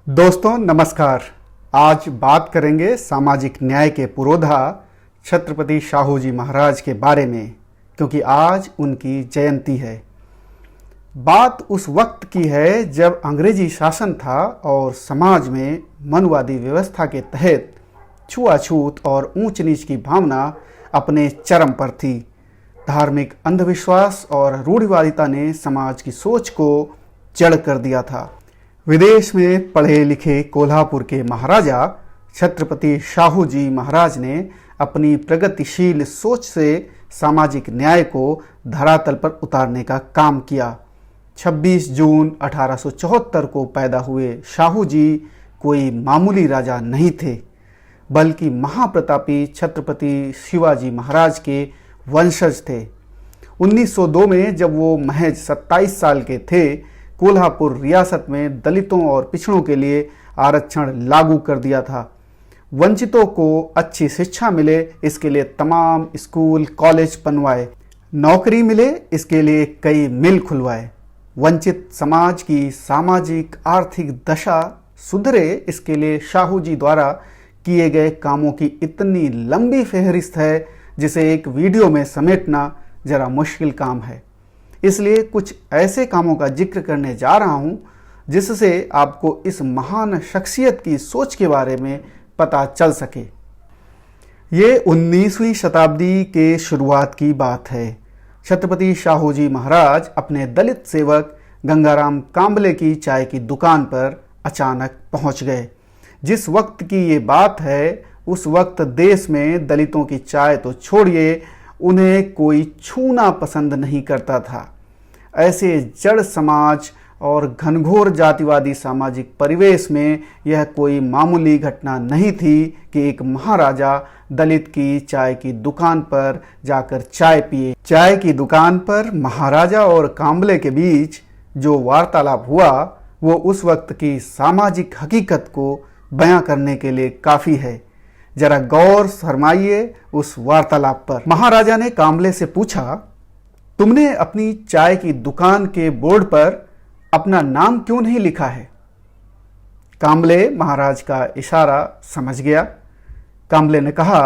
दोस्तों नमस्कार। आज बात करेंगे सामाजिक न्याय के पुरोधा छत्रपति शाहू जी महाराज के बारे में, क्योंकि आज उनकी जयंती है। बात उस वक्त की है जब अंग्रेजी शासन था और समाज में मनुवादी व्यवस्था के तहत छुआछूत और ऊंच नीच की भावना अपने चरम पर थी। धार्मिक अंधविश्वास और रूढ़िवादिता ने समाज की सोच को जड़ कर दिया था। विदेश में पढ़े लिखे कोल्हापुर के महाराजा छत्रपति शाहू जी महाराज ने अपनी प्रगतिशील सोच से सामाजिक न्याय को धरातल पर उतारने का काम किया। 26 जून 1874 को पैदा हुए शाहू जी कोई मामूली राजा नहीं थे, बल्कि महाप्रतापी छत्रपति शिवाजी महाराज के वंशज थे। 1902 में जब वो महज 27 साल के थे, कोल्हापुर रियासत में दलितों और पिछड़ों के लिए आरक्षण लागू कर दिया था। वंचितों को अच्छी शिक्षा मिले, इसके लिए तमाम स्कूल कॉलेज बनवाए। नौकरी मिले, इसके लिए कई मिल खुलवाए। वंचित समाज की सामाजिक आर्थिक दशा सुधरे, इसके लिए शाहू जी द्वारा किए गए कामों की इतनी लंबी फहरिस्त है जिसे एक वीडियो में समेटना जरा मुश्किल काम है। इसलिए कुछ ऐसे कामों का जिक्र करने जा रहा हूं जिससे आपको इस महान शख्सियत की सोच के बारे में पता चल सके। ये 19वीं शताब्दी के शुरुआत की बात है। छत्रपति शाहू जी महाराज अपने दलित सेवक गंगाराम कांबले की चाय की दुकान पर अचानक पहुंच गए। जिस वक्त की ये बात है, उस वक्त देश में दलितों की चाय तो छोड़िए, उन्हें कोई छूना पसंद नहीं करता था। ऐसे जड़ समाज और घनघोर जातिवादी सामाजिक परिवेश में यह कोई मामूली घटना नहीं थी कि एक महाराजा दलित की चाय की दुकान पर जाकर चाय पिए। चाय की दुकान पर महाराजा और कांबले के बीच जो वार्तालाप हुआ, वो उस वक्त की सामाजिक हकीकत को बयां करने के लिए काफी है। जरा गौर फरमाइए उस वार्तालाप पर। महाराजा ने कांबले से पूछा, तुमने अपनी चाय की दुकान के बोर्ड पर अपना नाम क्यों नहीं लिखा है? कांबले महाराज का इशारा समझ गया। कांबले ने कहा,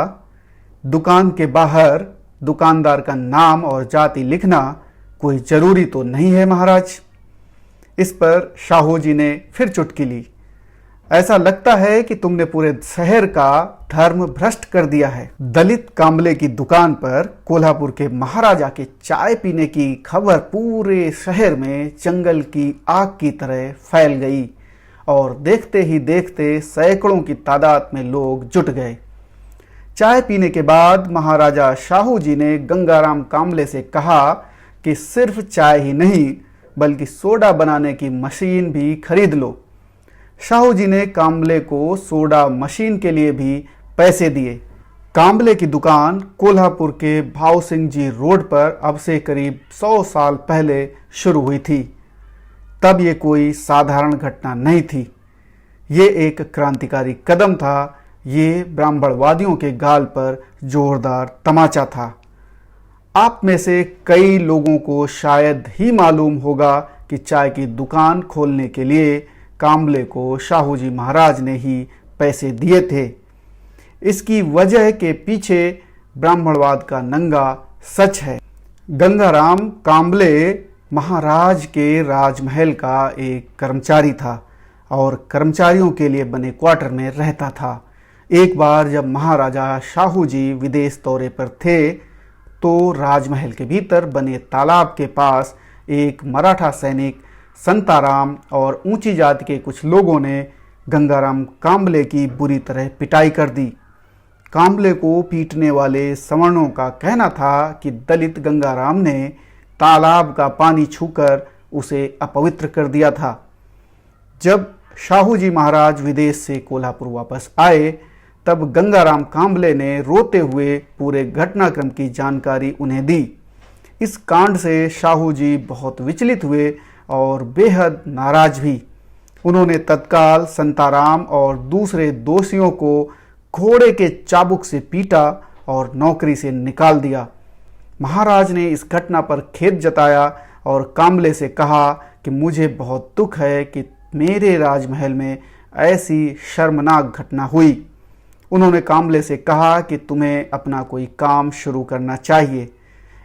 दुकान के बाहर दुकानदार का नाम और जाति लिखना कोई जरूरी तो नहीं है महाराज। इस पर शाहू जी ने फिर चुटकी ली। ऐसा लगता है कि तुमने पूरे शहर का धर्म भ्रष्ट कर दिया है। दलित कांबले की दुकान पर कोल्हापुर के महाराजा के चाय पीने की खबर पूरे शहर में जंगल की आग की तरह फैल गई और देखते ही देखते सैकड़ों की तादाद में लोग जुट गए। चाय पीने के बाद महाराजा शाहू जी ने गंगाराम कांबले से कहा कि सिर्फ चाय ही नहीं, बल्कि सोडा बनाने की मशीन भी खरीद लो। शाहू जी ने कांबले को सोडा मशीन के लिए भी पैसे दिए। कांबले की दुकान कोल्हापुर के भाव सिंह जी रोड पर अब से करीब 100 साल पहले शुरू हुई थी। तब ये कोई साधारण घटना नहीं थी, ये एक क्रांतिकारी कदम था। ये ब्राह्मणवादियों के गाल पर जोरदार तमाचा था। आप में से कई लोगों को शायद ही मालूम होगा कि चाय की दुकान खोलने के लिए कांबले को शाहू जी महाराज ने ही पैसे दिए थे। इसकी वजह के पीछे ब्राह्मणवाद का नंगा सच है। गंगाराम कांबले महाराज के राजमहल का एक कर्मचारी था और कर्मचारियों के लिए बने क्वार्टर में रहता था। एक बार जब महाराजा शाहू जी विदेश दौरे पर थे, तो राजमहल के भीतर बने तालाब के पास एक मराठा सैनिक संताराम और ऊंची जाति के कुछ लोगों ने गंगाराम कांबले की बुरी तरह पिटाई कर दी। कांबले को पीटने वाले सवर्णों का कहना था कि दलित गंगाराम ने तालाब का पानी छूकर उसे अपवित्र कर दिया था। जब शाहू जी महाराज विदेश से कोल्हापुर वापस आए, तब गंगाराम कांबले ने रोते हुए पूरे घटनाक्रम की जानकारी उन्हें दी। इस कांड से शाहू जी बहुत विचलित हुए और बेहद नाराज भी। उन्होंने तत्काल संताराम और दूसरे दोषियों को घोड़े के चाबुक से पीटा और नौकरी से निकाल दिया। महाराज ने इस घटना पर खेद जताया और कांबले से कहा कि मुझे बहुत दुख है कि मेरे राजमहल में ऐसी शर्मनाक घटना हुई। उन्होंने काम्बले से कहा कि तुम्हें अपना कोई काम शुरू करना चाहिए।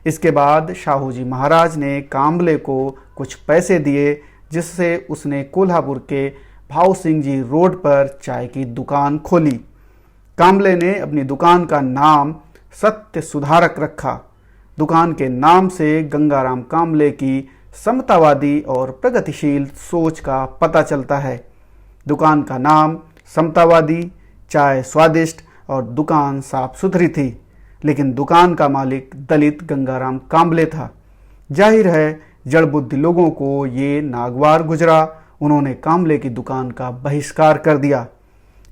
इसके बाद शाहूजी महाराज ने काम्बले को कुछ पैसे दिए, जिससे उसने कोल्हापुर के भाऊ सिंह जी रोड पर चाय की दुकान खोली। काम्बले ने अपनी दुकान का नाम सत्य सुधारक रखा। दुकान के नाम से गंगाराम काम्बले की समतावादी और प्रगतिशील सोच का पता चलता है। दुकान का नाम समतावादी, चाय स्वादिष्ट और दुकान साफ सुथरी थी, लेकिन दुकान का मालिक दलित गंगाराम काम्बले था। जाहिर है जड़ बुद्धि लोगों को ये नागवार गुजरा। उन्होंने काम्बले की दुकान का बहिष्कार कर दिया।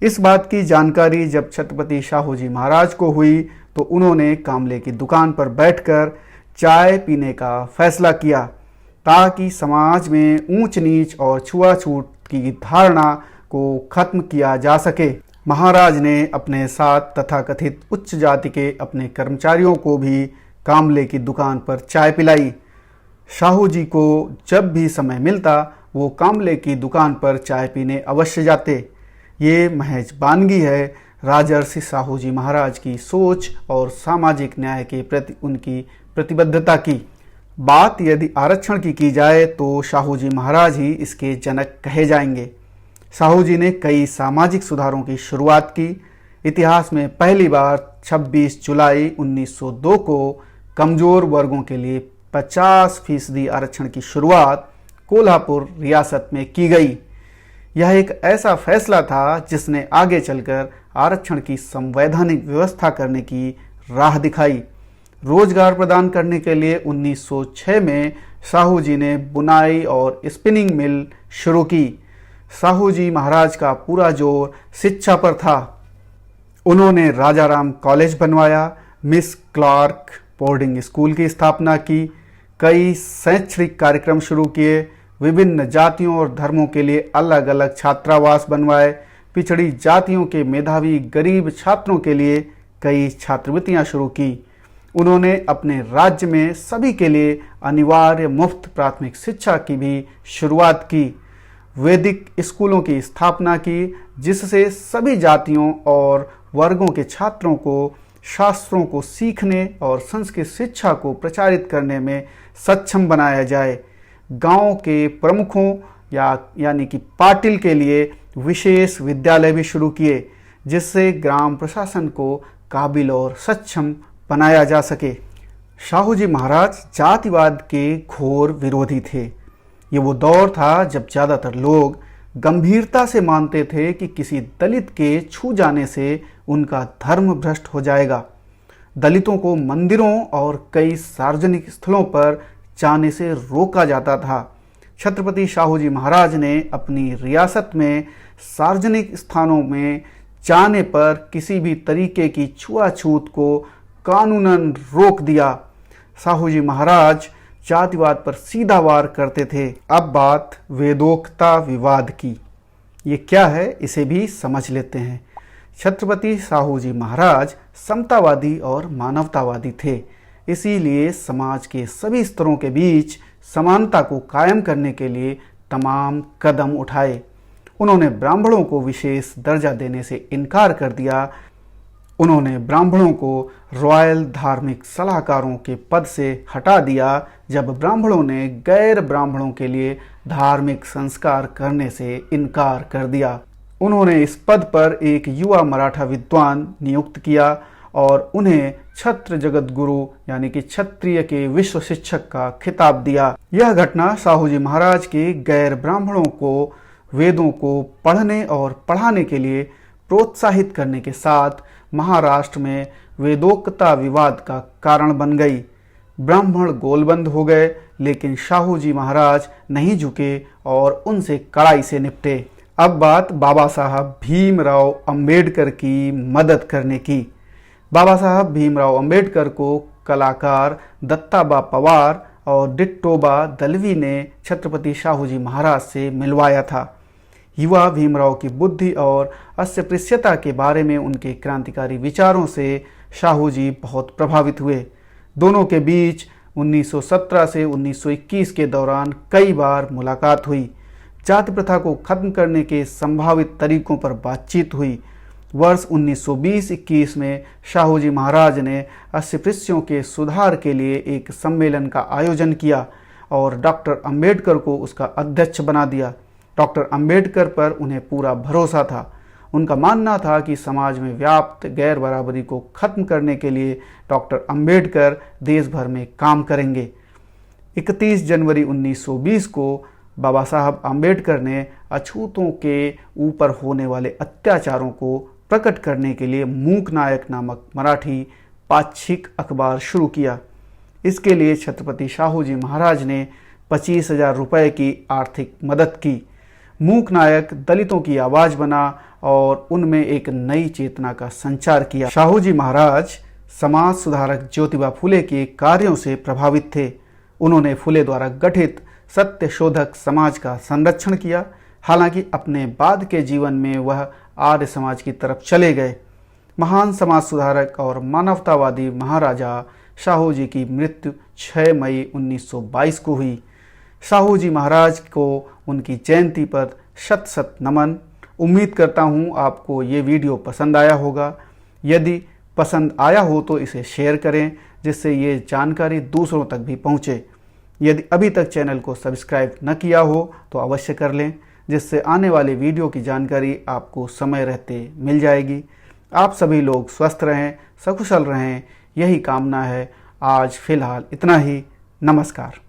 इस बात की जानकारी जब छत्रपति शाहूजी महाराज को हुई तो उन्होंने काम्बले की दुकान पर बैठकर चाय पीने का फैसला किया, ताकि समाज में ऊंच नीच और छुआछूत की धारणा को खत्म किया जा सके। महाराज ने अपने साथ तथाकथित उच्च जाति के अपने कर्मचारियों को भी काम्बले की दुकान पर चाय पिलाई। शाहू जी को जब भी समय मिलता वो काम्बले की दुकान पर चाय पीने अवश्य जाते। ये महज वानगी है राजर्षि शाहू जी महाराज की सोच और सामाजिक न्याय के प्रति उनकी प्रतिबद्धता की। बात यदि आरक्षण की जाए तो शाहू जी महाराज ही इसके जनक कहे जाएंगे। शाहू जी ने कई सामाजिक सुधारों की शुरुआत की। इतिहास में पहली बार 26 जुलाई 1902 को कमजोर वर्गों के लिए 50% आरक्षण की शुरुआत कोल्हापुर रियासत में की गई। यह एक ऐसा फैसला था जिसने आगे चलकर आरक्षण की संवैधानिक व्यवस्था करने की राह दिखाई। रोजगार प्रदान करने के लिए 1906 में शाहू जी ने बुनाई और स्पिनिंग मिल शुरू की। शाहू जी महाराज का पूरा जोर शिक्षा पर था। उन्होंने राजाराम कॉलेज बनवाया, मिस क्लार्क बोर्डिंग स्कूल की स्थापना की, कई शैक्षणिक कार्यक्रम शुरू किए, विभिन्न जातियों और धर्मों के लिए अलग अलग छात्रावास बनवाए, पिछड़ी जातियों के मेधावी गरीब छात्रों के लिए कई छात्रवृत्तियां शुरू की। उन्होंने अपने राज्य में सभी के लिए अनिवार्य मुफ्त प्राथमिक शिक्षा की भी शुरुआत की। वैदिक स्कूलों की स्थापना की, जिससे सभी जातियों और वर्गों के छात्रों को शास्त्रों को सीखने और संस्कृत शिक्षा को प्रचारित करने में सक्षम बनाया जाए। गांव के प्रमुखों यानी कि पाटिल के लिए विशेष विद्यालय भी शुरू किए, जिससे ग्राम प्रशासन को काबिल और सक्षम बनाया जा सके। शाहू जी महाराज जातिवाद के घोर विरोधी थे। ये वो दौर था जब ज़्यादातर लोग गंभीरता से मानते थे कि किसी दलित के छू जाने से उनका धर्म भ्रष्ट हो जाएगा। दलितों को मंदिरों और कई सार्वजनिक स्थलों पर जाने से रोका जाता था। छत्रपति शाहू जी महाराज ने अपनी रियासत में सार्वजनिक स्थानों में जाने पर किसी भी तरीके की छुआछूत को कानूनन रोक दिया। शाहू जी महाराज जातिवाद पर सीधा वार करते थे। अब बात वेदोक्ता विवाद की। ये क्या है, इसे भी समझ लेते हैं। छत्रपति शाहू जी महाराज समतावादी और मानवतावादी थे, इसीलिए समाज के सभी स्तरों के बीच समानता को कायम करने के लिए तमाम कदम उठाए। उन्होंने ब्राह्मणों को विशेष दर्जा देने से इनकार कर दिया। उन्होंने ब्राह्मणों को रॉयल धार्मिक सलाहकारों के पद से हटा दिया जब ब्राह्मणों ने गैर ब्राह्मणों के लिए धार्मिक संस्कार करने से इनकार कर दिया। उन्होंने इस पद पर एक युवा मराठा विद्वान नियुक्त किया और उन्हें छत्र जगत गुरु यानी कि क्षत्रिय के विश्व शिक्षक का खिताब दिया। यह घटना शाहू जी महाराज के गैर ब्राह्मणों को वेदों को पढ़ने और पढ़ाने के लिए प्रोत्साहित करने के साथ महाराष्ट्र में वेदोक्ता विवाद का कारण बन गई। ब्राह्मण गोलबंद हो गए, लेकिन शाहू जी महाराज नहीं झुके और उनसे कड़ाई से निपटे। अब बात बाबा साहब भीमराव अंबेडकर की मदद करने की। बाबा साहब भीमराव अंबेडकर को कलाकार दत्ताबा पवार और डिट्टोबा दलवी ने छत्रपति शाहू जी महाराज से मिलवाया था। युवा भीमराव की बुद्धि और अस्पृश्यता के बारे में उनके क्रांतिकारी विचारों से शाहू जी बहुत प्रभावित हुए। दोनों के बीच 1917 से 1921 के दौरान कई बार मुलाकात हुई, जाति प्रथा को खत्म करने के संभावित तरीकों पर बातचीत हुई। वर्ष 1920-21 में शाहूजी महाराज ने अस्पृश्यों के सुधार के लिए एक सम्मेलन का आयोजन किया और डॉक्टर अंबेडकर को उसका अध्यक्ष बना दिया। डॉक्टर अंबेडकर पर उन्हें पूरा भरोसा था। उनका मानना था कि समाज में व्याप्त गैर बराबरी को खत्म करने के लिए डॉक्टर अंबेडकर देश भर में काम करेंगे। 31 जनवरी 1920 को बाबा साहब अंबेडकर ने अछूतों के ऊपर होने वाले अत्याचारों को प्रकट करने के लिए मूक नायक नामक मराठी पाक्षिक अखबार शुरू किया। इसके लिए छत्रपति शाहूजी महाराज ने 25,000 रुपये की आर्थिक मदद की। मूक नायक दलितों की आवाज बना और उनमें एक नई चेतना का संचार किया। शाहूजी महाराज समाज सुधारक ज्योतिबा फुले के कार्यों से प्रभावित थे। उन्होंने फुले द्वारा गठित सत्य शोधक समाज का संरक्षण किया। हालांकि अपने बाद के जीवन में वह आर्य समाज की तरफ चले गए। महान समाज सुधारक और मानवतावादी महाराजा शाहूजी की मृत्यु 6 मई 1922 को हुई। शाहूजी महाराज को उनकी जयंती पर शत शत नमन। उम्मीद करता हूँ आपको ये वीडियो पसंद आया होगा। यदि पसंद आया हो तो इसे शेयर करें, जिससे ये जानकारी दूसरों तक भी पहुँचे। यदि अभी तक चैनल को सब्सक्राइब न किया हो तो अवश्य कर लें, जिससे आने वाले वीडियो की जानकारी आपको समय रहते मिल जाएगी। आप सभी लोग स्वस्थ रहें, सकुशल रहें, यही कामना है। आज फिलहाल इतना ही। नमस्कार।